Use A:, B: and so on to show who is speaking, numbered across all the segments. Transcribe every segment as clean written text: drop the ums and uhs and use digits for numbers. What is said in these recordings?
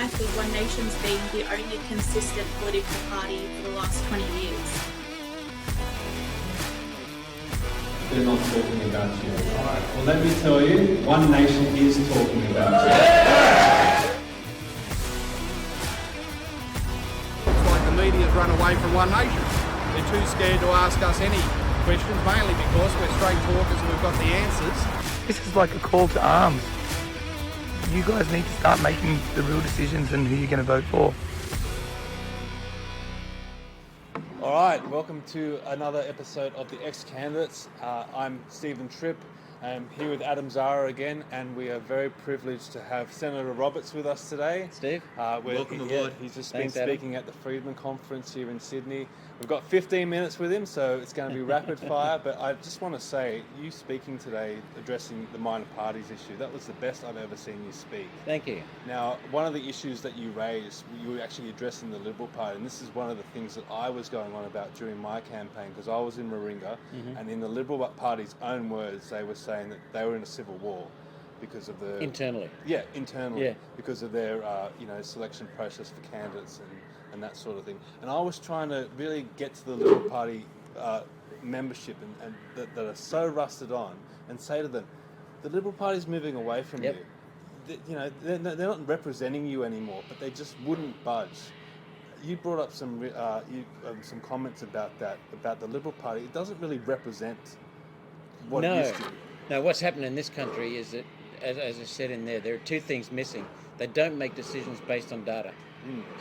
A: life with One Nation's being the only consistent political party for the last 20 years.
B: They're not talking about you. All right. Well, let me tell you, One Nation is talking about you.
C: It's like the media's run away from One Nation. They're too scared to ask us any questions, mainly because we're straight talkers and we've got the answers.
D: This is like a call to arms. You guys need to start making the real decisions and who you're going to vote for.
B: All right, welcome to another episode of the ExCandidates. I'm Stephen Tripp. I'm here with Adam Zara again, and we are very privileged to have Senator Roberts with us today.
E: Steve, welcome aboard.
B: He's just
E: Thanks,
B: been speaking at the Friedman Conference here in Sydney. We've got 15 minutes with him, so it's going to be rapid fire, but I just want to say, you speaking today, addressing the minor parties issue, that was the best I've ever seen you speak.
E: Thank you.
B: Now, one of the issues that you raised, you were actually addressing the Liberal Party, and this is one of the things that I was going on about during my campaign, because I was in Moringa, and in the Liberal Party's own words, they were saying that they were in a civil war because of the...
E: Internally.
B: Yeah, internally.
E: Yeah.
B: Because of their, selection process for candidates and that sort of thing. And I was trying to really get to the Liberal Party membership and that are so rusted on and say to them, the Liberal Party's moving away from you. They're not representing you anymore, but they just wouldn't budge. You brought up some comments about that, about the Liberal Party. It doesn't really represent what it used to.
E: No, what's happened in this country is that, as I said in there are two things missing. They don't make decisions based on data.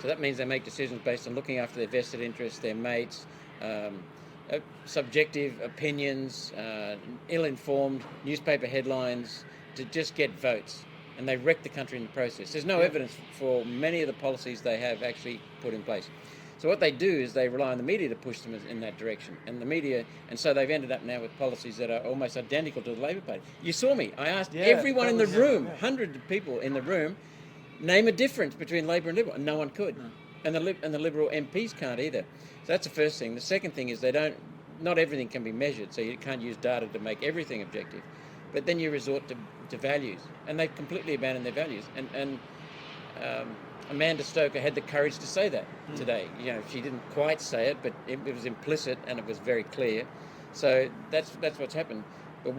E: So that means they make decisions based on looking after their vested interests, their mates, subjective opinions, ill-informed newspaper headlines to just get votes. And they wreck the country in the process. There's no evidence for many of the policies they have actually put in place. So what they do is they rely on the media to push them in that direction. And so they've ended up now with policies that are almost identical to the Labor Party. You saw me. I asked everyone in the room, hundreds of people in the room, name a difference between Labor and Liberal, and no one could. No. And the Liberal MPs can't either. So that's the first thing. The second thing is not everything can be measured, so you can't use data to make everything objective. But then you resort to values, and they've completely abandoned their values. And Amanda Stoker had the courage to say that today. She didn't quite say it, but it was implicit and it was very clear. So that's what's happened. But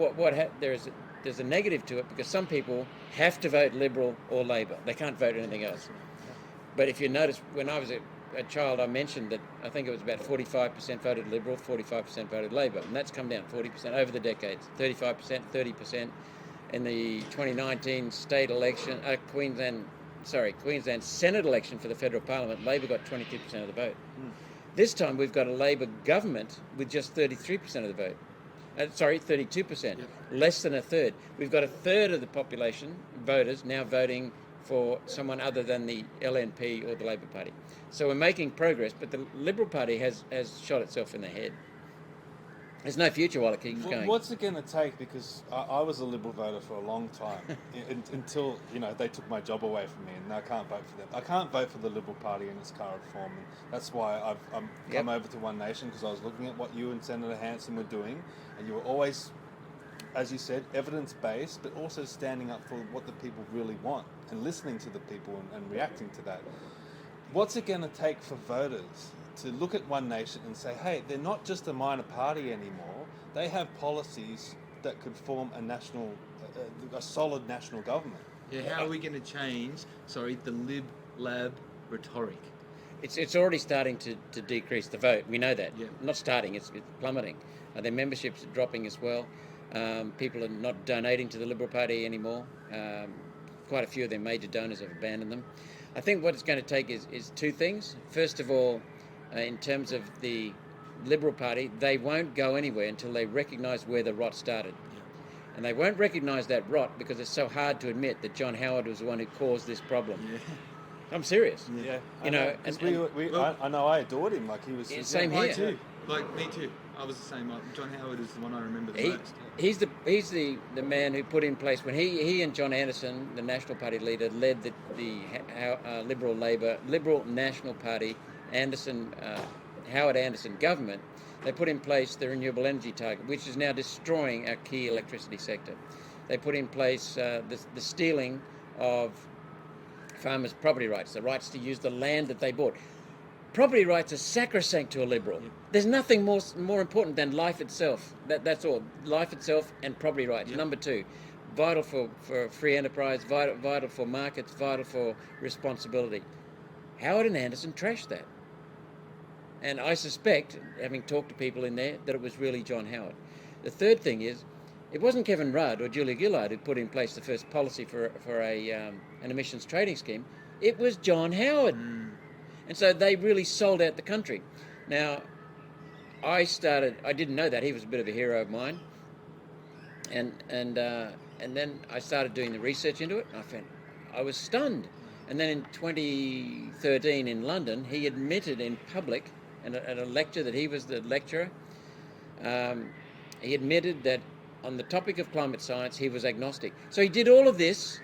E: there's a negative to it, because some people have to vote Liberal or Labor. They can't vote anything else. But if you notice, when I was a child, I mentioned that I think it was about 45% voted Liberal, 45% voted Labor, and that's come down 40% over the decades, 35%, 30%. In the 2019 state election, Queensland Senate election for the federal parliament, Labor got 22% of the vote. This time we've got a Labor government with just 33% of the vote. 32%, less than a third. We've got a third of the population, voters, now voting for someone other than the LNP or the Labor Party. So we're making progress, but the Liberal Party has shot itself in the head. There's no future while it keeps going.
B: What's it going to take? Because I was a Liberal voter for a long time until they took my job away from me, and I can't vote for them. I can't vote for the Liberal Party in its current form, and that's why I've come over to One Nation, because I was looking at what you and Senator Hanson were doing, and you were always, as you said, evidence-based, but also standing up for what the people really want and listening to the people and reacting to that. What's it going to take for voters to look at One Nation and say, hey, they're not just a minor party anymore, they have policies that could form a solid national government?
F: Yeah, how are we going to change, the lib-lab rhetoric?
E: It's already starting to decrease the vote. We know that. Yeah. Not starting, it's plummeting. Their memberships are dropping as well. People are not donating to the Liberal Party anymore. Quite a few of their major donors have abandoned them. I think what it's going to take is two things. First of all, in terms of the Liberal Party, they won't go anywhere until they recognise where the rot started. Yeah. And they won't recognise that rot because it's so hard to admit that John Howard was the one who caused this problem. Yeah. I'm serious.
B: Yeah. I know I adored him. Like he was.
E: Same here.
F: Me too. Me too. I was the same. John Howard is the one I remember the most.
E: He's the man who put in place, when he and John Anderson, the National Party leader, led the Liberal National Party Howard Anderson government. They put in place the renewable energy target, which is now destroying our key electricity sector. They put in place the stealing of farmers' property rights, the rights to use the land that they bought. Property rights are sacrosanct to a Liberal.
F: Yep.
E: There's nothing more important than life itself. That's all. Life itself and property rights.
F: Yep.
E: Number two, vital for free enterprise, vital for markets, vital for responsibility. Howard and Anderson trashed that. And I suspect, having talked to people in there, that it was really John Howard. The third thing is, it wasn't Kevin Rudd or Julia Gillard who put in place the first policy for an emissions trading scheme. It was John Howard. And so they really sold out the country. Now, I didn't know that. He was a bit of a hero of mine. And then I started doing the research into it, and I was stunned. And then in 2013 in London, he admitted in public, at a lecture that he was the lecturer, he admitted that on the topic of climate science, he was agnostic. So he did all of this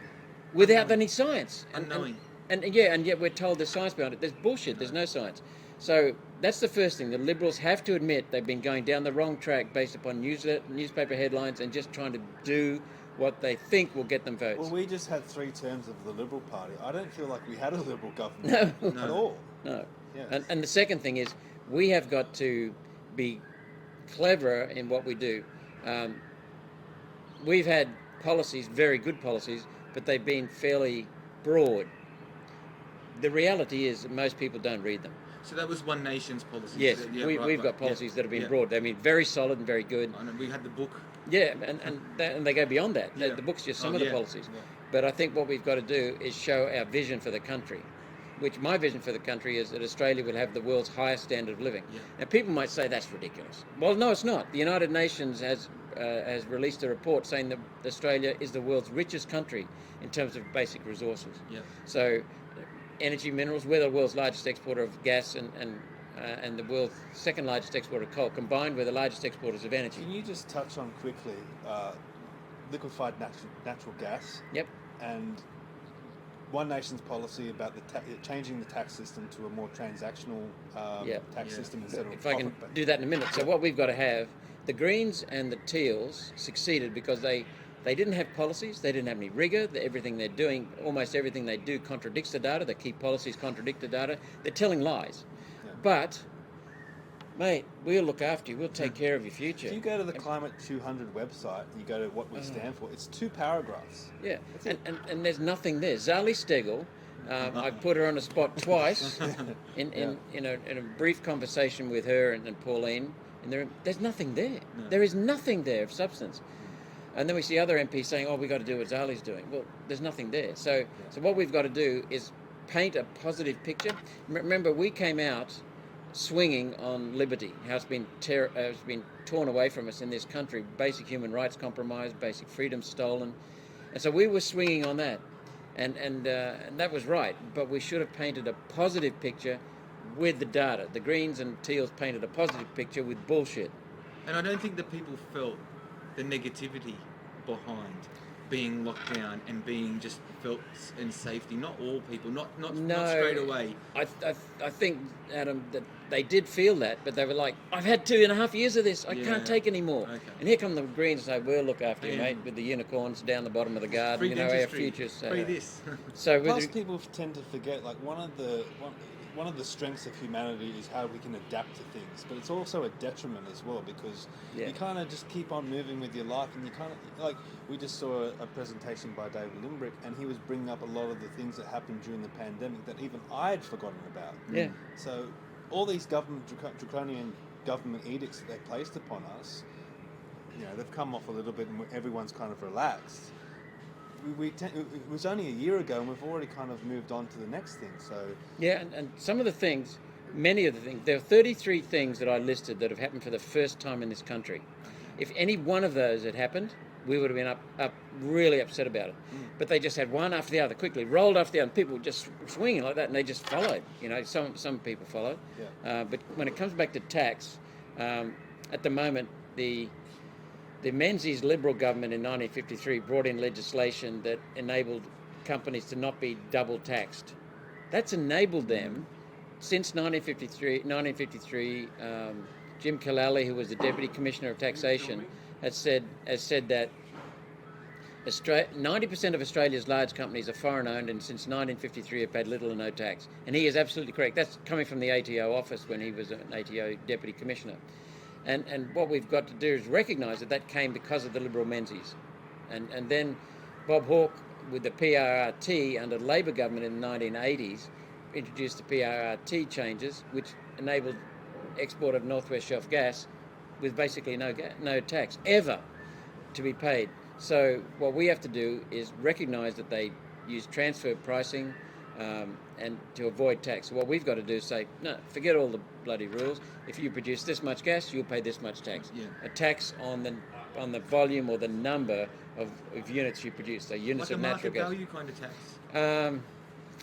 E: without any science.
F: Unknowing.
E: And yet we're told there's science behind it. There's bullshit. There's no science. So that's the first thing. The Liberals have to admit they've been going down the wrong track based upon newspaper headlines and just trying to do what they think will get them votes.
B: Well, we just had 3 terms of the Liberal Party. I don't feel like we had a Liberal government at all.
E: No.
B: Yes.
E: And the second thing is we have got to be cleverer in what we do. We've had policies, very good policies, but they've been fairly broad. The reality is that most people don't read them.
F: So that was One Nation's policy.
E: Yes,
F: Yeah,
E: we've got policies that have been broad. I mean, very solid and very good.
F: I know, we had the book.
E: Yeah, and they go beyond that.
F: Yeah.
E: The book's just some
F: Oh,
E: of the
F: yeah.
E: policies.
F: Yeah.
E: But I think what we've got to do is show our vision for the country, which my vision for the country is that Australia will have the world's highest standard of living.
F: Yeah.
E: Now, people might say that's ridiculous. Well, no, it's not. The United Nations has released a report saying that Australia is the world's richest country in terms of basic resources.
F: Yeah.
E: So, energy, minerals, we're the world's largest exporter of gas and the world's second largest exporter of coal. Combined, we're the largest exporters of energy.
B: Can you just touch on quickly liquefied natural gas?
E: Yep.
B: And One Nation's policy about changing the tax system to a more transactional tax system instead of
E: If I can
B: profit.
E: do that in a minute. So what we've got to have, the Greens and the Teals succeeded because they didn't have policies, they didn't have any rigour, everything they're doing, almost everything they do contradicts the data, the key policies contradict the data, they're telling lies.
B: Yeah.
E: But, mate, we'll look after you, we'll take care of your future.
B: If you go to the Climate 200 website, you go to what we stand for, it's 2 paragraphs.
E: Yeah, and there's nothing there. Zali Steggall, I put her on the spot twice in a brief conversation with her and Pauline, and there's nothing there.
F: No.
E: There is nothing there of substance. And then we see other MPs saying, oh, we've got to do what Zali's doing. Well, there's nothing there. So what we've got to do is paint a positive picture. Remember, we came out swinging on liberty, how it's been torn away from us in this country, basic human rights compromised, basic freedoms stolen. And so we were swinging on that. And that was right, but we should have painted a positive picture with the data. The Greens and Teals painted a positive picture with bullshit.
F: And I don't think that people felt the negativity behind being locked down and being just felt in safety. Not all people, not straight away.
E: I think, Adam, that they did feel that, but they were like, I've had 2.5 years of this, I can't take any more.
F: Okay.
E: And here come the Greens and say, we'll look after you,
F: Yeah.
E: mate, with the unicorns down the bottom of the garden,
F: Free
E: you know, our
F: dentistry,
E: futures.
F: free this.
E: So
B: Plus,
E: with
B: people tend to forget, like, one of the strengths of humanity is how we can adapt to things, but it's also a detriment as well, because you kind of just keep on moving with your life, and you kind of, like, we just saw a presentation by David Limbrick, and he was bringing up a lot of the things that happened during the pandemic that even I had forgotten about.
E: Yeah.
B: So all these draconian government edicts that they placed upon us, you know, they've come off a little bit, and everyone's kind of relaxed. It was only a year ago, and we've already kind of moved on to the next thing. So
E: yeah, and some of the things, many of the things, there are 33 things that I listed that have happened for the first time in this country. If any one of those had happened, we would have been up really upset about it. But they just had one after the other, quickly rolled after the other, and people were just swinging like that, and they just followed. You know, some people followed.
B: Yeah.
E: But when it comes back to tax, at the moment, the Menzies Liberal government in 1953 brought in legislation that enabled companies to not be double taxed. That's enabled them since 1953. Jim Kalali, who was the Deputy Commissioner of Taxation, has said that 90% of Australia's large companies are foreign-owned, and since 1953 have paid little or no tax. And he is absolutely correct. That's coming from the ATO office when he was an ATO Deputy Commissioner. And what we've got to do is recognise that came because of the Liberal Menzies. And then Bob Hawke, with the PRRT under the Labor government in the 1980s, introduced the PRRT changes, which enabled export of North West Shelf gas with basically no tax ever to be paid. So what we have to do is recognise that they use transfer pricing and to avoid tax. So what we've got to do is say, no, forget all the bloody rules. If you produce this much gas, you'll pay this much tax.
F: Yeah.
E: A tax on the volume or the number of units you produce, so units
F: Like
E: of
F: a
E: natural
F: market
E: gas.
F: value kind of tax.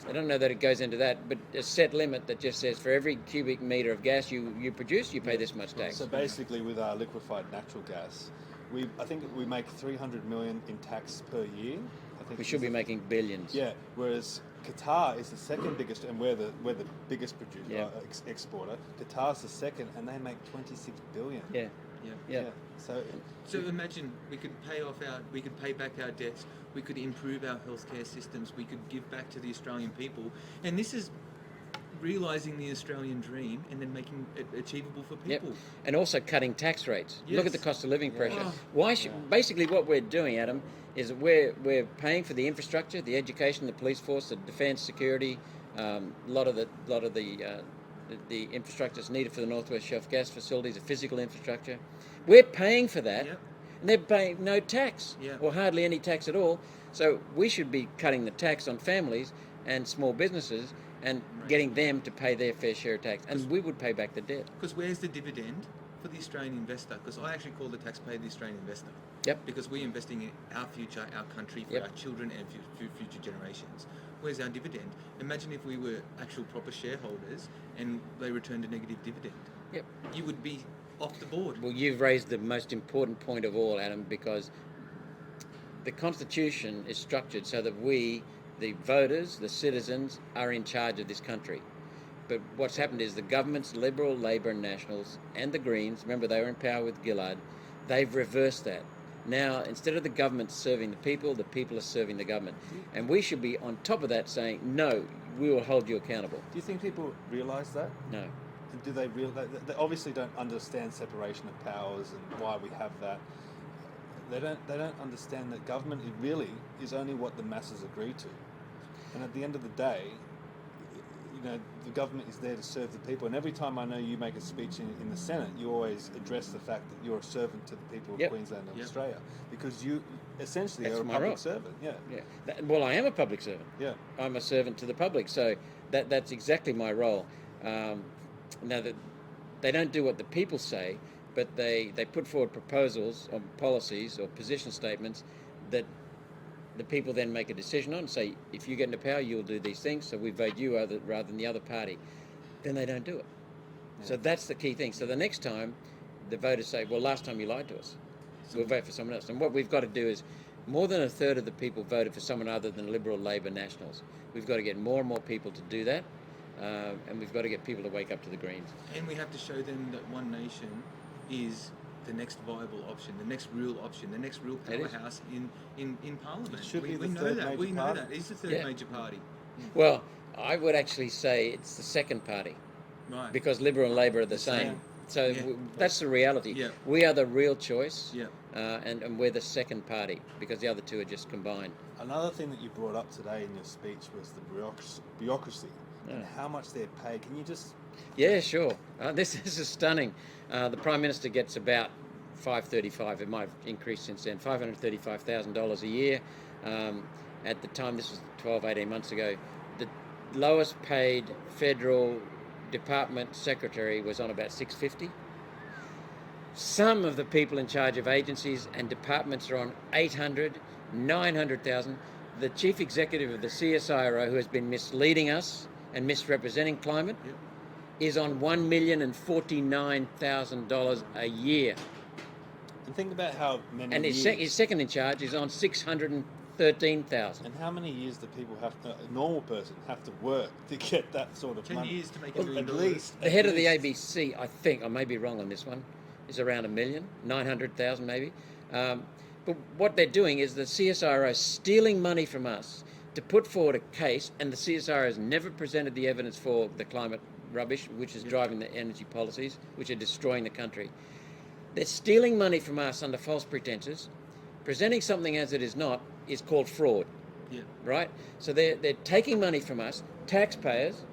E: I don't know that it goes into that, but a set limit that just says for every cubic metre of gas you produce, you pay this much tax.
B: So basically, with our liquefied natural gas, I think we make 300 million in tax per year. I think
E: We should be making billions.
B: Yeah, whereas Qatar is the second biggest, and we're the biggest producer,
E: Yeah.
B: exporter. Qatar's the second, and they make 26 billion.
E: Yeah.
F: Yeah.
E: Yeah.
F: So imagine we could pay back our debts, we could improve our healthcare systems, we could give back to the Australian people, and this is realising the Australian dream and then making it achievable for
E: Yep.
F: people.
E: And also cutting tax rates. Look at the
F: Yes.
E: cost of living pressure.
F: Oh.
E: Why basically what we're doing, Adam, is we're paying for the infrastructure, the education, the police force, the defence, security, a lot of the infrastructure that's needed for the North West Shelf gas facilities, the physical infrastructure. We're paying for that,
F: Yep.
E: and they're paying no tax,
F: Yeah.
E: or hardly any tax at all. So we should be cutting the tax on families and small businesses and getting them to pay their fair share of tax, and we would pay back the debt.
F: Because where's the dividend for the Australian investor? Because I actually call the taxpayer the Australian investor.
E: Yep.
F: Because we're investing in our future, our country, for
E: Yep.
F: our children and future generations. Where's our dividend? Imagine if we were actual proper shareholders and they returned a negative dividend.
E: Yep.
F: You would be off the board.
E: Well, you've raised the most important point of all, Adam, because the Constitution is structured so that we, the voters, the citizens, are in charge of this country. But what's happened is the governments, Liberal, Labor and Nationals, and the Greens, remember they were in power with Gillard, they've reversed that. Now, instead of the government serving the people are serving the government. And we should be on top of that saying, no, we will hold you accountable.
B: Do you think people realise that?
E: No.
B: Do they realise? They obviously don't understand separation of powers and why we have that. They don't understand that government really is only what the masses agree to. And at the end of the day, the government is there to serve the people. And every time I know you make a speech in the Senate, you always address the fact that you're a servant to the people of
E: Yep.
B: Queensland and
F: Yep.
B: Australia, because you essentially
E: That's
B: are a
E: my
B: public
E: role.
B: servant. Yeah.
E: Well, I am a public servant.
B: Yeah.
E: I'm a servant to the public, so that's exactly my role. Now, that they don't do what the people say, but they put forward proposals on policies or position statements that the people then make a decision on. Say, if you get into power, you'll do these things, so we vote you rather than the other party. Then they don't do it.
B: Yeah.
E: So that's the key thing. So the next time, the voters say, well, last time you lied to us. So we'll vote for someone else. And what we've got to do is, more than a third of the people voted for someone other than Liberal, Labor, Nationals. We've got to get more and more people to do that, and we've got to get people to wake up to the Greens.
F: And we have to show them that One Nation is the next viable option, the next real option, the next real
E: It is.
F: powerhouse in Parliament.
B: It should be the
F: we know
B: third
F: that.
B: major
F: We know
B: party.
F: that. It's the third
E: Yeah.
F: major party.
E: Well, I would actually say it's the second party,
F: Right.
E: because Liberal and Labor are the same.
B: same.
E: So
F: Yeah.
E: that's the reality.
F: Yeah.
E: We are the real choice,
F: Yeah.
E: and we're the second party, because the other two are just combined.
B: Another thing that you brought up today in your speech was the bureaucracy and how much they're paid. Can you just...
E: Yeah, sure. This is stunning. The Prime Minister gets about $535. It might have increased since then. $535,000 a year. At the time, this was 18 months ago, the lowest paid federal department secretary was on about $650. Some of the people in charge of agencies and departments are on $800,000, $900,000. The chief executive of the CSIRO, who has been misleading us and misrepresenting climate,
F: Yep.
E: is on $1,049,000 a year.
B: And think about how many
E: And his
B: years...
E: second in charge is on $613,000.
B: And how many years do people have to, a normal person, have to work to get that sort of
F: 10
B: money?
F: years to make $1
B: At
F: million.
B: least.
E: The head of the ABC, I think, I may be wrong on this one, is around $1,900,000 maybe. But what they're doing is the CSIRO stealing money from us to put forward a case, and the CSIRO has never presented the evidence for the climate rubbish, which is driving the energy policies, which are destroying the country. They're stealing money from us under false pretenses. Presenting something as it is not is called fraud.
F: Yeah.
E: Right? So they're taking money from us, taxpayers,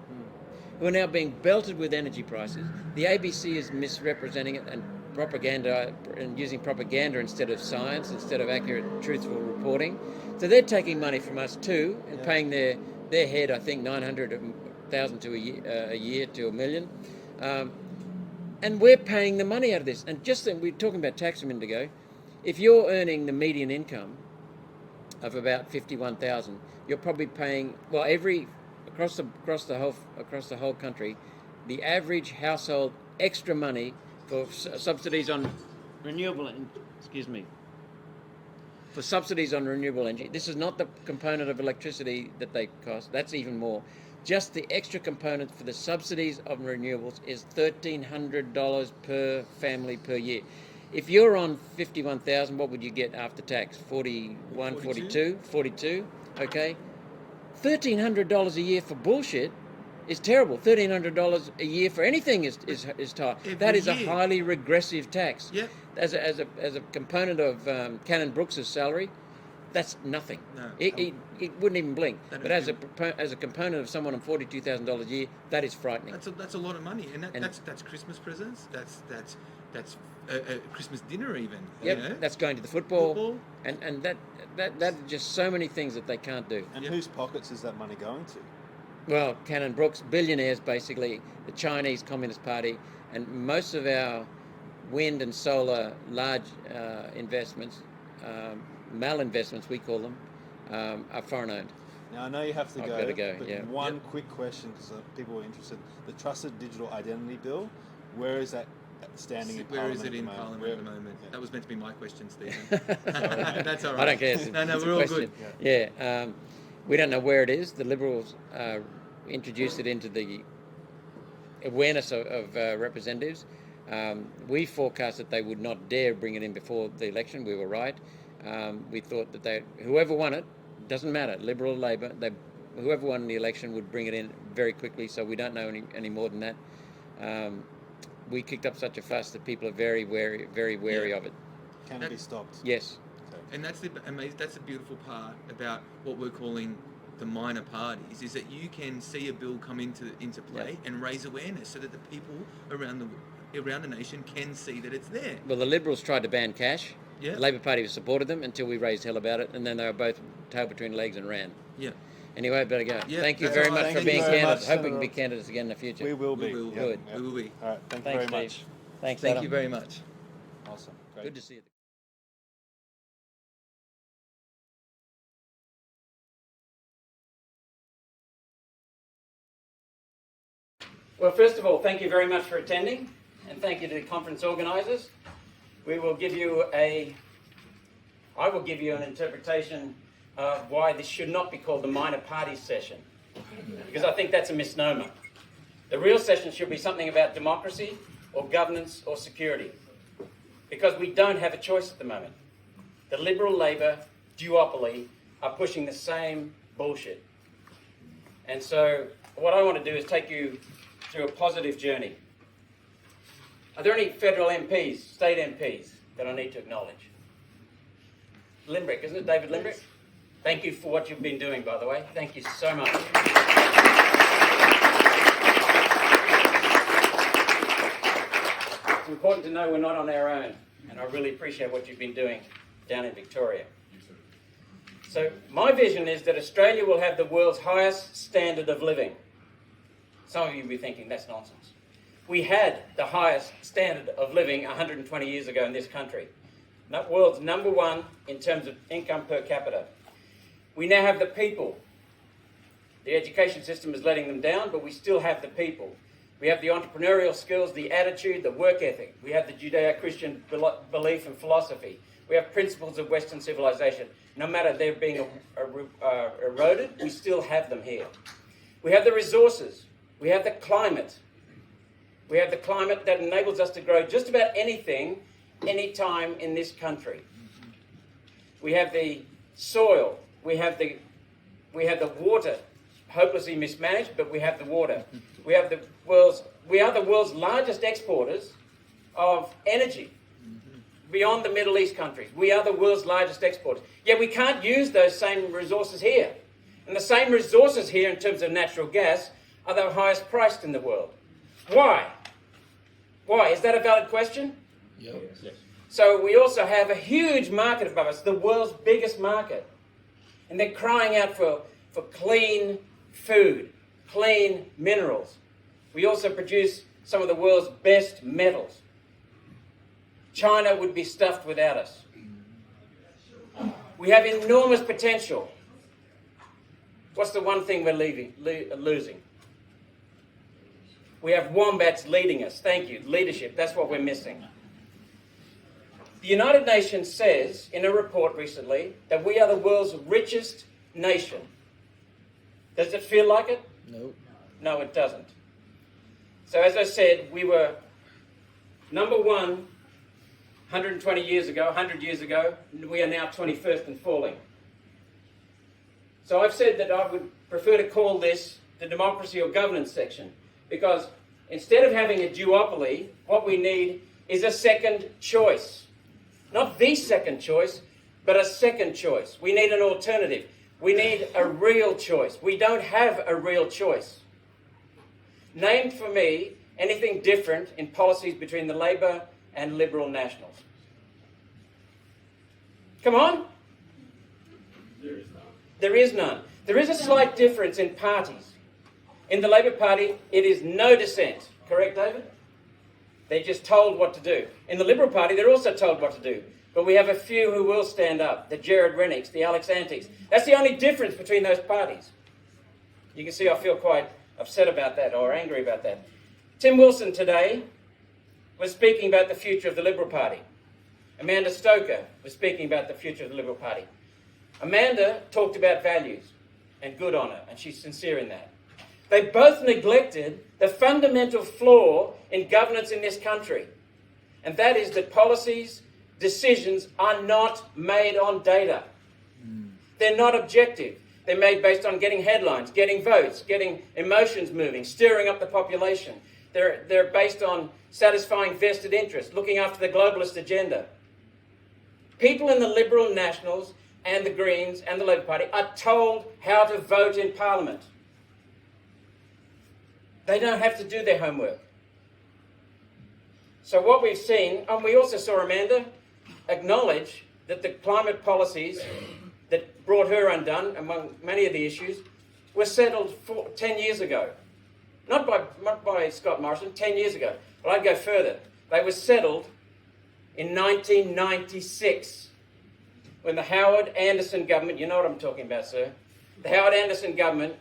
E: who are now being belted with energy prices. The ABC is misrepresenting it and propaganda and using propaganda instead of science, instead of accurate, truthful reporting. So they're taking money from us too and paying their head, I think, $900,000 to a year to $1 million. And we're paying the money out of this. And just then, we were talking about tax a minute ago. If you're earning the median income of about 51,000, you're probably paying, well, across the whole country, the average household extra money for subsidies on renewable energy. This is not the component of electricity that they cost. That's even more. Just the extra component for the subsidies of renewables is $1,300 per family per year. If you're on 51,000, what would you get after tax? 41, 42, okay? $1,300 a year for bullshit is terrible. $1,300 a year for anything is tight. That is a highly regressive tax.
F: Yep.
E: As a component of Cannon Brooks's salary, that's nothing.
F: No.
E: It wouldn't even blink. But as a component of someone on $42,000 a year, that is frightening.
F: That's a lot of money, and that's Christmas presents. That's a Christmas dinner even.
E: Yep.
F: You know?
E: That's going to the football. And that just so many things that they can't do.
B: And whose pockets is that money going to?
E: Well, Cannon Brooks, billionaires basically, the Chinese Communist Party, and most of our wind and solar large investments, malinvestments we call them, are foreign owned.
B: Now I know you have to
E: I've
B: go,
E: gotta go,
B: but
E: yeah.
B: one quick question, because people are interested. The Trusted Digital Identity Bill, where is that standing in
F: Where
B: Parliament
F: is it in
B: at the moment?
F: Parliament at the moment?
B: Yeah.
F: That was meant to be my question, Stephen. That's all right.
E: I don't care.
F: No,
E: It's a
F: we're all
E: question.
F: good.
E: Yeah. We don't know where it is. The Liberals introduced it into the awareness of representatives. We forecast that they would not dare bring it in before the election. We were right. We thought that whoever won it, doesn't matter, Liberal or Labor, whoever won the election would bring it in very quickly, so we don't know any more than that. We kicked up such a fuss that people are very wary of it.
B: Can it be stopped?
E: Yes.
F: And that's the beautiful part about what we're calling the minor parties, is that you can see a bill come into play and raise awareness so that the people around the nation can see that it's there.
E: Well, the Liberals tried to ban cash.
F: Yeah.
E: The Labor Party supported them until we raised hell about it, and then they were both tail between legs and ran.
F: Yeah.
E: Anyway, I better go.
F: Yeah,
E: Thank you
F: that's
E: very
F: all
E: much
F: right.
E: for
B: Thank you
E: being
B: very
E: candidates.
B: much,
E: Hope we can be
B: Senator.
E: candidates again in the future.
B: We will be.
F: We will.
E: Good.
F: We will be.
B: All right. Thank you
E: Thanks,
B: very
E: Steve.
B: much.
E: Thanks,
F: Thank
E: Adam.
F: you very much.
B: Awesome. Great.
E: Good to see you. Well, first of all, thank you very much for attending, and thank you to the conference organisers. I will give you an interpretation of why this should not be called the minor parties session, because I think that's a misnomer. The real session should be something about democracy or governance or security, because we don't have a choice at the moment. The Liberal-Labor duopoly are pushing the same bullshit. And so what I want to do is take you through a positive journey. Are there any federal MPs, state MPs, that I need to acknowledge? Limbrick, isn't it? David Limbrick? Thank you for what you've been doing, by the way. Thank you so much. It's important to know we're not on our own, and I really appreciate what you've been doing down in Victoria. So my vision is that Australia will have the world's highest standard of living. Some of you will be thinking that's nonsense. We had the highest standard of living 120 years ago in this country. That world's number one in terms of income per capita. We now have the people. The education system is letting them down, but we still have the people. We have the entrepreneurial skills, the attitude, the work ethic. We have the Judeo-Christian belief and philosophy. We have principles of Western civilization. No matter they're being eroded, we still have them here. We have the resources. We have the climate. We have the climate that enables us to grow just about anything, anytime in this country. we have the soil, we have the water, hopelessly mismanaged, but we have the water. We are the world's largest exporters of energy beyond the Middle East countries. We are the world's largest exporters. Yet we can't use those same resources here. And the same resources here in terms of natural gas are the highest priced in the world. Why? Why? Is that a valid question?
C: Yes.
E: So we also have a huge market above us, the world's biggest market. And they're crying out for clean food, clean minerals. We also produce some of the world's best metals. China would be stuffed without us. We have enormous potential. What's the one thing we're losing? We have wombats leading us. Thank you. Leadership. That's what we're missing. The United Nations says in a report recently that we are the world's richest nation. Does it feel like it?
C: No.
E: No, it doesn't. So as I said, we were number one 120 years ago, 100 years ago. We are now 21st and falling. So I've said that I would prefer to call this the democracy or governance section, because instead of having a duopoly, what we need is a second choice. Not the second choice, but a second choice. We need an alternative. We need a real choice. We don't have a real choice. Name for me anything different in policies between the Labor and Liberal Nationals. Come on. There is none. There is none. There is a slight difference in parties. In the Labor Party, it is no dissent. Correct, David? They're just told what to do. In the Liberal Party, they're also told what to do. But we have a few who will stand up. The Jared Rennicks, the Alex Antiques. That's the only difference between those parties. You can see I feel quite upset about that, or angry about that. Tim Wilson today was speaking about the future of the Liberal Party. Amanda Stoker was speaking about the future of the Liberal Party. Amanda talked about values and good honour, and she's sincere in that. They both neglected the fundamental flaw in governance in this country, and that is that policies, decisions are not made on data. They're not objective. They're made based on getting headlines, getting votes, getting emotions moving, stirring up the population. They're based on satisfying vested interests, looking after the globalist agenda. People in the Liberal Nationals and the Greens and the Labor Party are told how to vote in Parliament. They don't have to do their homework. So what we've seen, and we also saw Amanda acknowledge that the climate policies that brought her undone, among many of the issues, were settled 10 years ago. Not by Scott Morrison, 10 years ago. But I'd go further. They were settled in 1996, when the Howard Anderson government, you know what I'm talking about, sir, the Howard Anderson government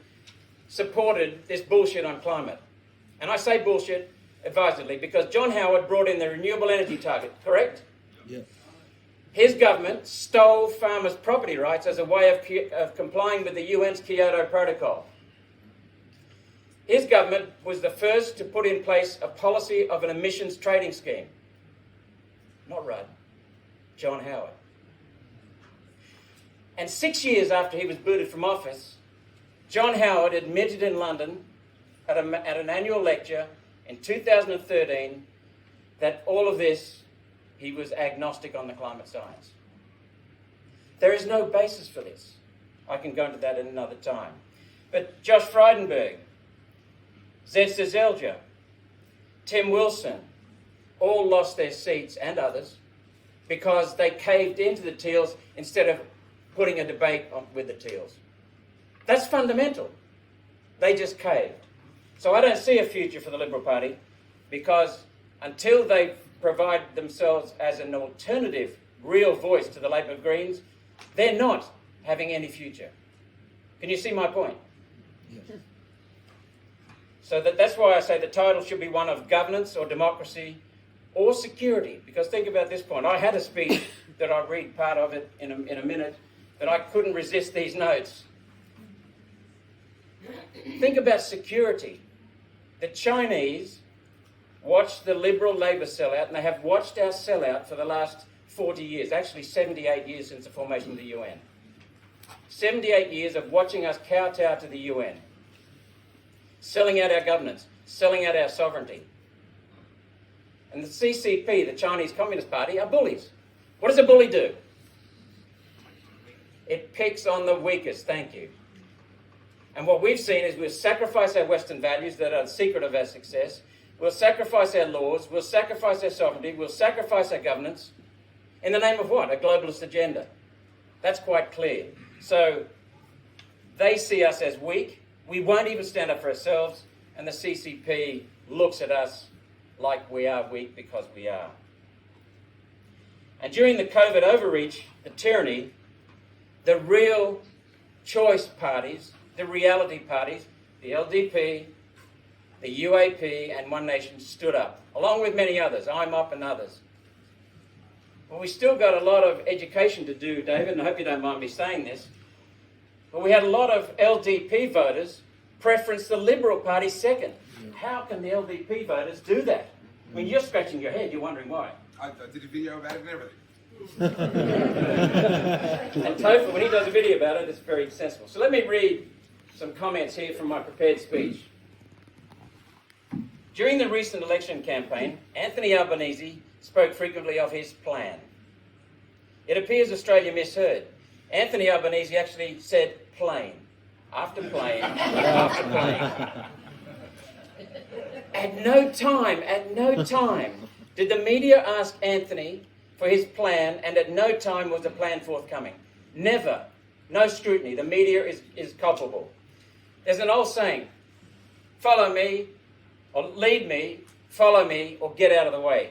E: supported this bullshit on climate. And I say bullshit advisedly because John Howard brought in the renewable energy target, correct?
C: Yeah.
E: His government stole farmers' property rights as a way of complying with the UN's Kyoto Protocol. His government was the first to put in place a policy of an emissions trading scheme. Not Rudd, John Howard. And 6 years after he was booted from office, John Howard admitted in London at an annual lecture in 2013 that all of this, he was agnostic on the climate science. There is no basis for this. I can go into that in another time. But Josh Frydenberg, Zed Sezelja, Tim Wilson, all lost their seats, and others, because they caved into the Teals instead of putting a debate with the Teals. That's fundamental. They just caved. So I don't see a future for the Liberal Party, because until they provide themselves as an alternative, real voice to the Labor Greens, they're not having any future. Can you see my point?
C: Yes.
E: So that's why I say the title should be one of governance or democracy or security. Because think about this point. I had a speech that I'll read part of it in a minute, but I couldn't resist these notes. Think about security. The Chinese watched the Liberal Labor sellout, and they have watched our sellout for the last 40 years, actually 78 years since the formation of the UN. 78 years of watching us kowtow to the UN, selling out our governance, selling out our sovereignty. And the CCP, the Chinese Communist Party, are bullies. What does a bully do? It picks on the weakest, thank you. And what we've seen is we'll sacrifice our Western values that are the secret of our success. We'll sacrifice our laws. We'll sacrifice our sovereignty. We'll sacrifice our governance. In the name of what? A globalist agenda. That's quite clear. So they see us as weak. We won't even stand up for ourselves. And the CCP looks at us like we are weak because we are. And during the COVID overreach, the tyranny, the real choice parties, the reality parties, the LDP, the UAP and One Nation stood up, along with many others, I'm Up and others. Well, we still got a lot of education to do, David, and I hope you don't mind me saying this, but we had a lot of LDP voters preference the Liberal Party second. How can the LDP voters do that? I mean, you're scratching your head, you're wondering why.
G: I did a video about it and everything.
E: And Topher, when he does a video about it, it's very sensible. So let me read some comments here from my prepared speech. During the recent election campaign, Anthony Albanese spoke frequently of his plan. It appears Australia misheard. Anthony Albanese actually said plane, after plane, after plane. At no time did the media ask Anthony for his plan, and at no time was the plan forthcoming. Never. No scrutiny. The media is culpable. There's an old saying, follow me, or lead me, follow me, or get out of the way.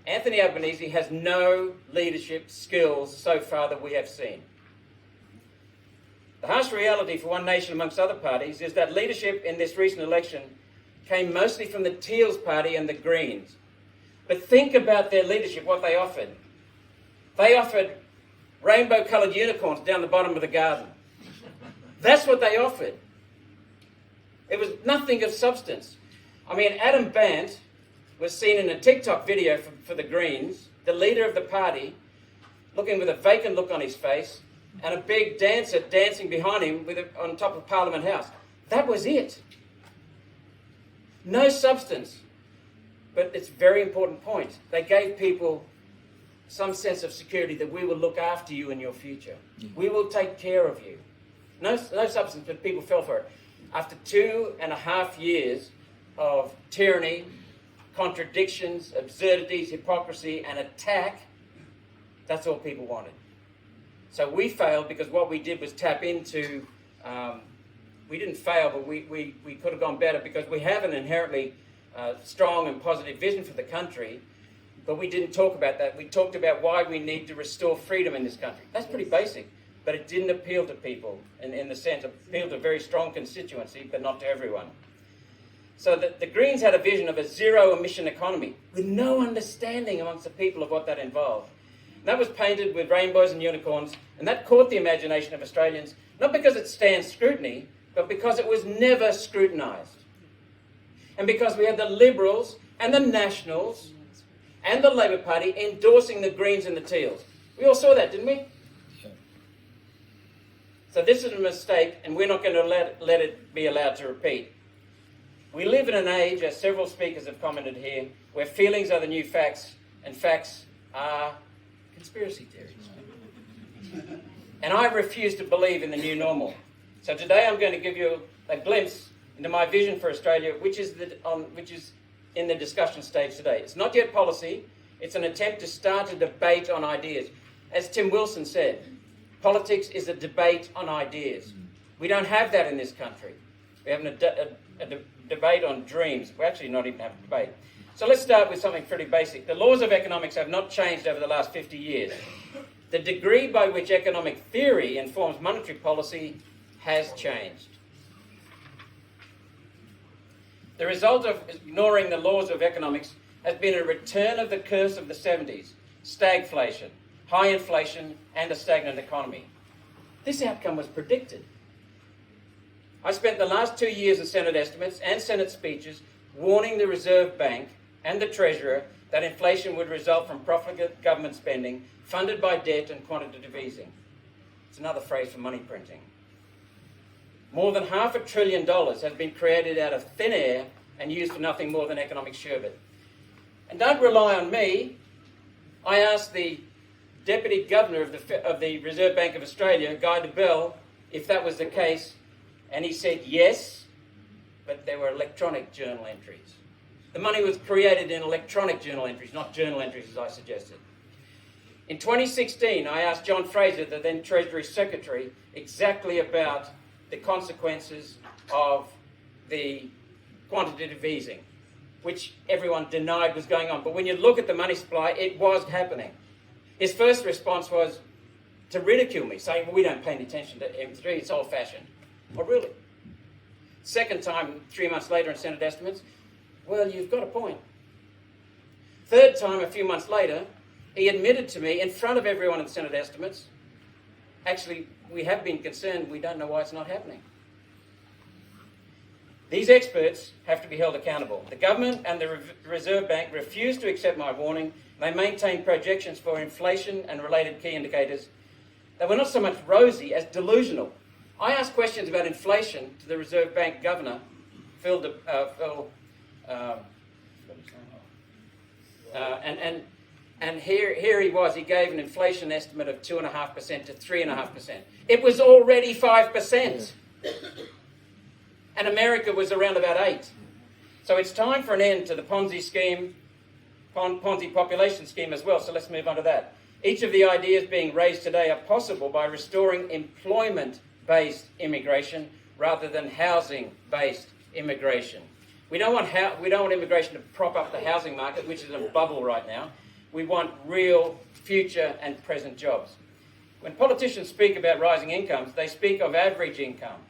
E: Anthony Albanese has no leadership skills so far that we have seen. The harsh reality for One Nation amongst other parties is that leadership in this recent election came mostly from the Teals Party and the Greens. But think about their leadership, what they offered. They offered rainbow-coloured unicorns down the bottom of the garden. That's what they offered. It was nothing of substance. I mean, Adam Bant was seen in a TikTok video for the Greens, the leader of the party, looking with a vacant look on his face, and a big dancer dancing behind him on top of Parliament House. That was it. No substance. But it's a very important point. They gave people some sense of security that we will look after you in your future. We will take care of you. No substance, but people fell for it. After 2.5 years of tyranny, contradictions, absurdities, hypocrisy, and attack, that's all people wanted. So we failed because what we did was tap into, we didn't fail, but we could have gone better because we have an inherently strong and positive vision for the country, but we didn't talk about that. We talked about why we need to restore freedom in this country. That's pretty basic, but it didn't appeal to people in the sense of appeal to a very strong constituency, but not to everyone. So the Greens had a vision of a zero-emission economy with no understanding amongst the people of what that involved. And that was painted with rainbows and unicorns, and that caught the imagination of Australians, not because it stands scrutiny, but because it was never scrutinised. And because we had the Liberals and the Nationals and the Labor Party endorsing the Greens and the Teals. We all saw that, didn't we? Yeah. So this is a mistake, and we're not going to let it be allowed to repeat. We live in an age, as several speakers have commented here, where feelings are the new facts, and facts are conspiracy theories. And I refuse to believe in the new normal. So today I'm going to give you a glimpse into my vision for Australia, which is in the discussion stage today. It's not yet policy. It's an attempt to start a debate on ideas. As Tim Wilson said, politics is a debate on ideas. We don't have that in this country. We're having a debate on dreams. We're actually not even having a debate. So let's start with something pretty basic. The laws of economics have not changed over the last 50 years. The degree by which economic theory informs monetary policy has changed. The result of ignoring the laws of economics has been a return of the curse of the 70s, stagflation, high inflation, and a stagnant economy. This outcome was predicted. I spent the last 2 years in Senate estimates and Senate speeches warning the Reserve Bank and the Treasurer that inflation would result from profligate government spending funded by debt and quantitative easing. It's another phrase for money printing. More than $500 billion has been created out of thin air and used for nothing more than economic sherbet. And don't rely on me. I asked the Deputy Governor of the Reserve Bank of Australia, Guy Debelle, if that was the case, and he said yes, but there were electronic journal entries. The money was created in electronic journal entries, not journal entries as I suggested. In 2016, I asked John Fraser, the then Treasury Secretary, exactly about the consequences of the quantitative easing, which everyone denied was going on. But when you look at the money supply, it was happening. His first response was to ridicule me, saying, well, we don't pay any attention to M3, it's old-fashioned. Oh, really? Second time, 3 months later in Senate estimates, well, you've got a point. Third time, a few months later, he admitted to me in front of everyone in the Senate estimates, actually, we have been concerned, we don't know why it's not happening. These experts have to be held accountable. The government and the Reserve Bank refused to accept my warning. They maintained projections for inflation and related key indicators that were not so much rosy as delusional. I asked questions about inflation to the Reserve Bank Governor, and here he was. He gave an inflation estimate of 2.5% to 3.5%. It was already 5%. And America was around about 8%. So it's time for an end to the Ponzi scheme, Ponzi population scheme as well. So let's move on to that. Each of the ideas being raised today are possible by restoring employment-based immigration rather than housing-based immigration. We don't want immigration to prop up the housing market, which is in a bubble right now. We want real future and present jobs. When politicians speak about rising incomes, they speak of average income.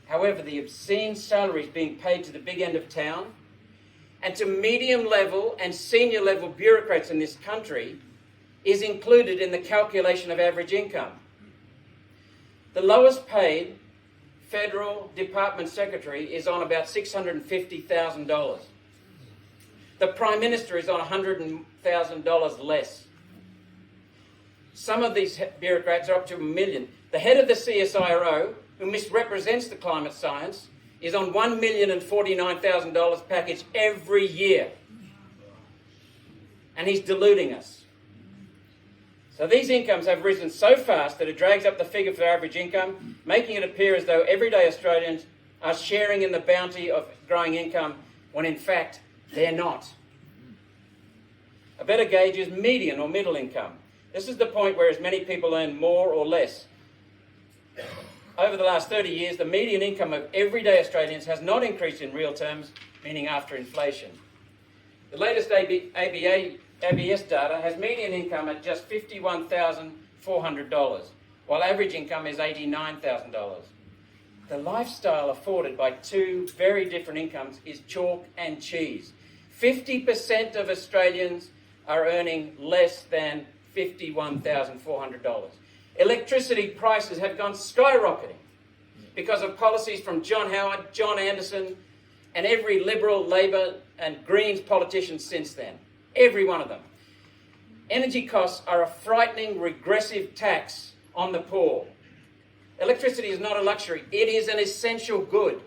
E: However, the obscene salaries being paid to the big end of town and to medium-level and senior-level bureaucrats in this country is included in the calculation of average income. The lowest paid federal department secretary is on about $650,000. The Prime Minister is on $100,000 less. Some of these bureaucrats are up to $1 million. The head of the CSIRO, who misrepresents the climate science, is on $1,049,000 package every year. And he's deluding us. So these incomes have risen so fast that it drags up the figure for average income, making it appear as though everyday Australians are sharing in the bounty of growing income, when in fact they're not. A better gauge is median or middle income. This is the point where as many people earn more or less. Over the last 30 years, the median income of everyday Australians has not increased in real terms, meaning after inflation. The latest ABS data has median income at just $51,400, while average income is $89,000. The lifestyle afforded by two very different incomes is chalk and cheese. 50% of Australians are earning less than $51,400. Electricity prices have gone skyrocketing because of policies from John Howard, John Anderson, and every Liberal, Labor, and Greens politician since then. Every one of them. Energy costs are a frightening regressive tax on the poor. Electricity is not a luxury. It is an essential good.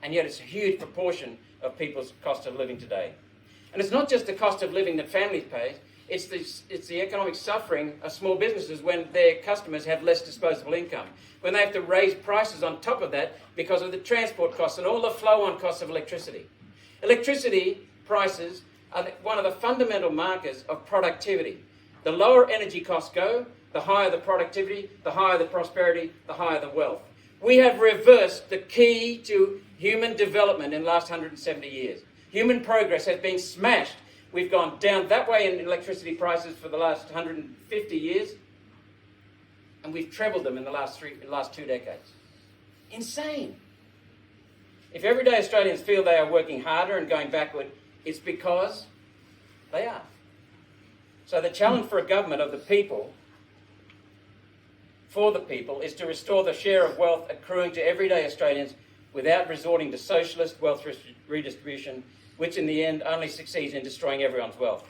E: And yet it's a huge proportion of people's cost of living today. And it's not just the cost of living that families pay, it's the economic suffering of small businesses when their customers have less disposable income, when they have to raise prices on top of that because of the transport costs and all the flow-on costs of electricity. Electricity prices are one of the fundamental markers of productivity. The lower energy costs go, the higher the productivity, the higher the prosperity, the higher the wealth. We have reversed the key to human development in the last 170 years. Human progress has been smashed. We've gone down that way in electricity prices for the last 150 years, and we've trebled them in the last 2 decades. Insane. If everyday Australians feel they are working harder and going backward, it's because they are. So the challenge for a government of the people, for the people, is to restore the share of wealth accruing to everyday Australians without resorting to socialist wealth redistribution which in the end only succeeds in destroying everyone's wealth.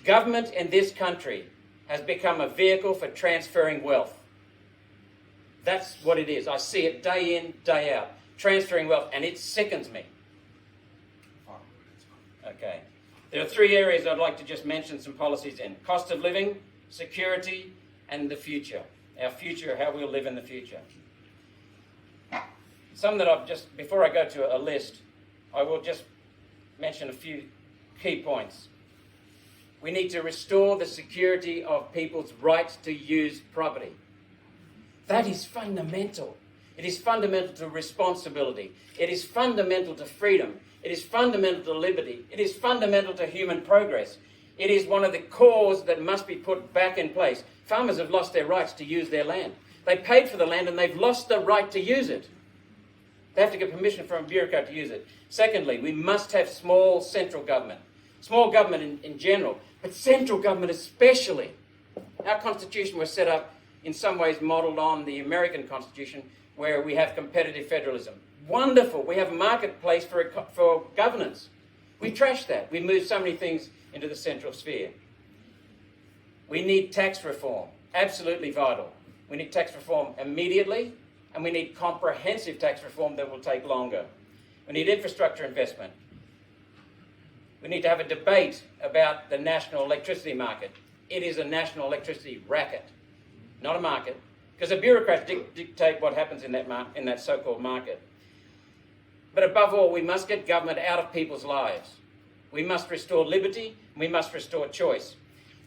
E: Government in this country has become a vehicle for transferring wealth. That's what it is. I see it day in, day out, transferring wealth, and it sickens me. Okay. There are three areas I'd like to just mention some policies in. Cost of living, security, and the future. Our future, how we'll live in the future. Some that I've just, before I go to a list, I will just mention a few key points. We need to restore the security of people's rights to use property. That is fundamental. It is fundamental to responsibility. It is fundamental to freedom. It is fundamental to liberty. It is fundamental to human progress. It is one of the cores that must be put back in place. Farmers have lost their rights to use their land. They paid for the land and they've lost the right to use it. They have to get permission from a bureaucrat to use it. Secondly, we must have small central government. Small government in general, but central government especially. Our constitution was set up in some ways modelled on the American Constitution, where we have competitive federalism. Wonderful. We have a marketplace for governance. We trashed that. We moved so many things into the central sphere. We need tax reform. Absolutely vital. We need tax reform immediately, and we need comprehensive tax reform that will take longer. We need infrastructure investment. We need to have a debate about the national electricity market. It is a national electricity racket, not a market, because the bureaucrats dictate what happens in that so-called market. But above all, we must get government out of people's lives. We must restore liberty. We must restore choice.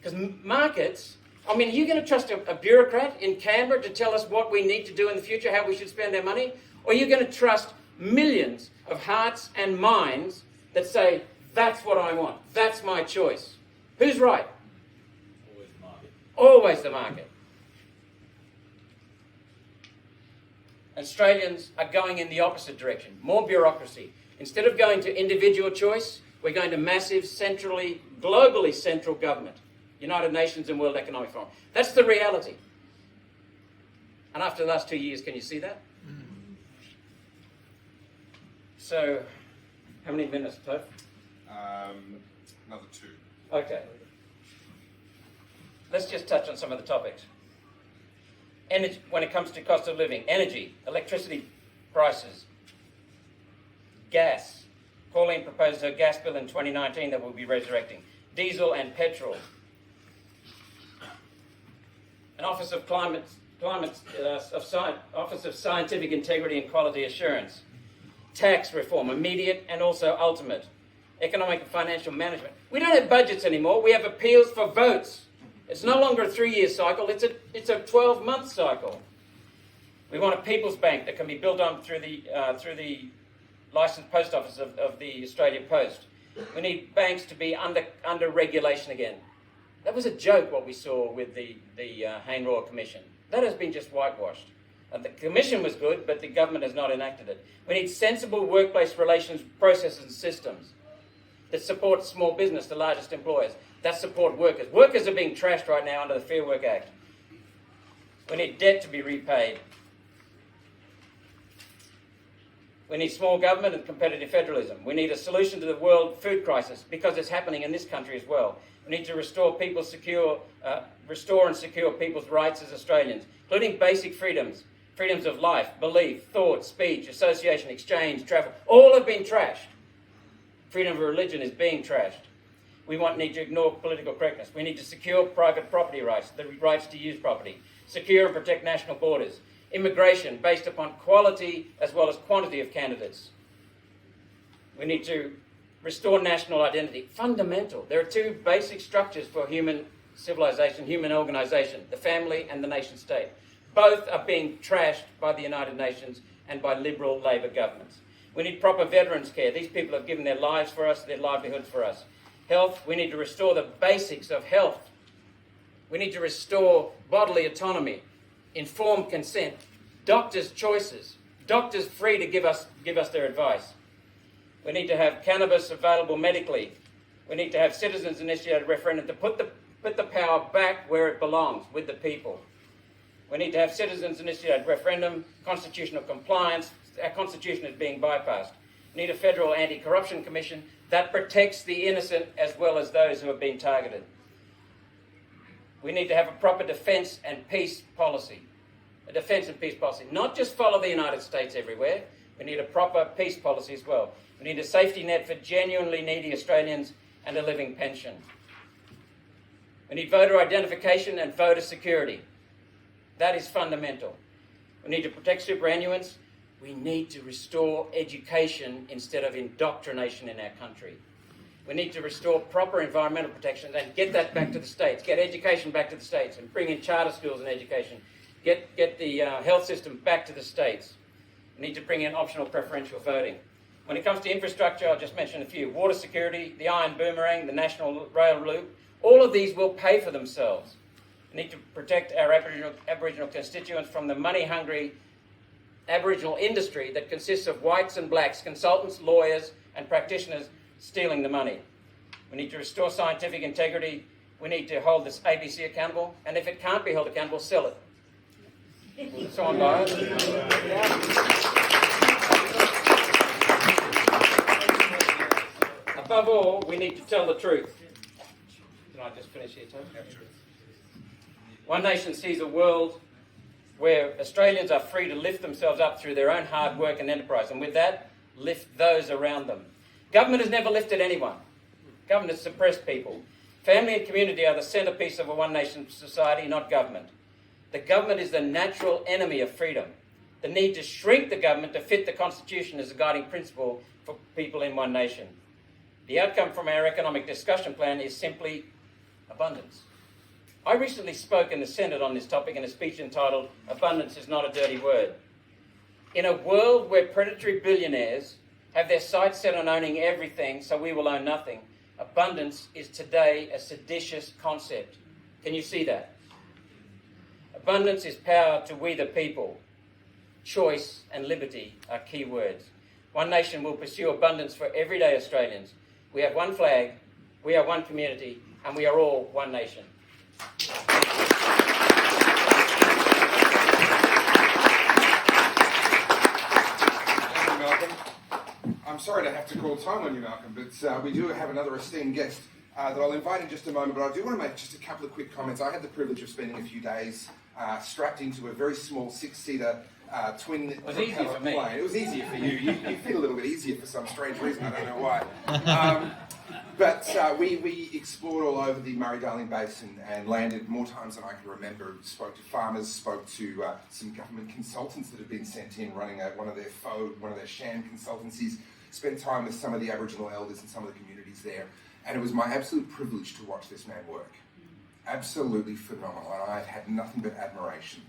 E: Because markets, I mean, are you going to trust a bureaucrat in Canberra to tell us what we need to do in the future, how we should spend our money? Or are you going to trust millions of hearts and minds that say, that's what I want, that's my choice? Who's right?
F: Always the market.
E: Always the market. Australians are going in the opposite direction. More bureaucracy. Instead of going to individual choice, we're going to massive, globally central government. United Nations and World Economic Forum. That's the reality. And after the last 2 years, can you see that? So, how many minutes, Toph?
G: Another 2.
E: Okay. Let's just touch on some of the topics. Energy, when it comes to cost of living, energy, electricity prices, gas. Pauline proposed her gas bill in 2019 that we'll be resurrecting. Diesel and petrol. An Office of Office of Scientific Integrity and Quality Assurance. Tax reform, immediate and also ultimate. Economic and financial management. We don't have budgets anymore. We have appeals for votes. It's no longer a 3-year cycle. It's a 12-month cycle. We want a people's bank that can be built on through the licensed post office of the Australian Post. We need banks to be under regulation again. That was a joke what we saw with the Hayne Royal Commission. That has been just whitewashed. The commission was good, but the government has not enacted it. We need sensible workplace relations processes and systems that support small business, the largest employers, that support workers. Workers are being trashed right now under the Fair Work Act. We need debt to be repaid. We need small government and competitive federalism. We need a solution to the world food crisis, because it's happening in this country as well. We need to restore and secure people's rights as Australians, including basic freedoms, freedoms of life, belief, thought, speech, association, exchange, travel. All have been trashed. Freedom of religion is being trashed. We need to ignore political correctness. We need to secure private property rights, the rights to use property, secure and protect national borders, immigration based upon quality as well as quantity of candidates. We need to restore national identity. Fundamental. There are two basic structures for human civilization, human organisation, the family and the nation state. Both are being trashed by the United Nations and by Liberal Labor governments. We need proper veterans care. These people have given their lives for us, their livelihoods for us. Health, we need to restore the basics of health. We need to restore bodily autonomy, informed consent, doctors' choices, doctors free to give us their advice. We need to have cannabis available medically. We need to have citizens-initiated referendum to put the power back where it belongs, with the people. We need to have citizens-initiated referendum, constitutional compliance. Our constitution is being bypassed. We need a federal anti-corruption commission. that protects the innocent as well as those who have been targeted. We need to have a proper defence and peace policy. A defence and peace policy. Not just follow the United States everywhere. We need a proper peace policy as well. We need a safety net for genuinely needy Australians and a living pension. We need voter identification and voter security. That is fundamental. We need to protect superannuants. We need to restore education instead of indoctrination in our country. We need to restore proper environmental protection and get that back to the states. Get education back to the states and bring in charter schools and education. Get the health system back to the states. We need to bring in optional preferential voting. When it comes to infrastructure, I'll just mention a few. Water security, the iron boomerang, the national rail loop, all of these will pay for themselves. We need to protect our Aboriginal constituents from the money-hungry Aboriginal industry that consists of whites and blacks, consultants, lawyers and practitioners stealing the money. We need to restore scientific integrity. We need to hold this ABC accountable, and if it can't be held accountable, sell it. Will someone buy it? Above all, we need to tell the truth. Can I just finish here, Tom? One Nation sees a world where Australians are free to lift themselves up through their own hard work and enterprise, and with that, lift those around them. Government has never lifted anyone. Government has suppressed people. Family and community are the centrepiece of a One Nation society, not government. The government is the natural enemy of freedom. The need to shrink the government to fit the Constitution is a guiding principle for people in One Nation. The outcome from our economic discussion plan is simply abundance. I recently spoke in the Senate on this topic in a speech entitled, "Abundance is not a dirty word." In a world where predatory billionaires have their sights set on owning everything, so we will own nothing, abundance is today a seditious concept. Can you see that? Abundance is power to we the people. Choice and liberty are key words. One Nation will pursue abundance for everyday Australians. We have one flag, we are one community, and we are all One Nation.
G: I'm sorry to have to call time on you, Malcolm, but we do have another esteemed guest that I'll invite in just a moment, but I do want to make just a couple of quick comments. I had the privilege of spending a few days strapped into a very small six-seater twin propeller plane. It was easier for you. You feel a little bit easier for some strange reason. I don't know why. But we explored all over the Murray-Darling Basin and landed more times than I can remember. Spoke to farmers, spoke to some government consultants that had been sent in running one of their sham consultancies, spent time with some of the Aboriginal elders and some of the communities there. And it was my absolute privilege to watch this man work. Absolutely phenomenal. And I've had nothing but admiration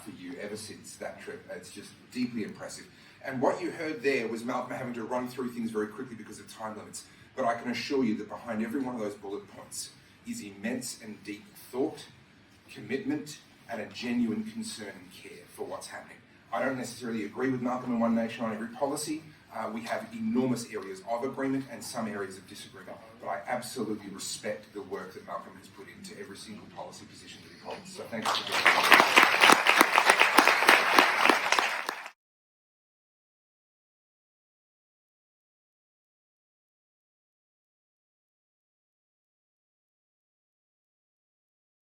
G: for you ever since that trip. It's just deeply impressive. And what you heard there was Malcolm having to run through things very quickly because of time limits. But I can assure you that behind every one of those bullet points is immense and deep thought, commitment, and a genuine concern and care for what's happening. I don't necessarily agree with Malcolm and One Nation on every policy. We have enormous areas of agreement and some areas of disagreement. But I absolutely respect the work that Malcolm has put into every single policy position that he holds. So thanks for being here.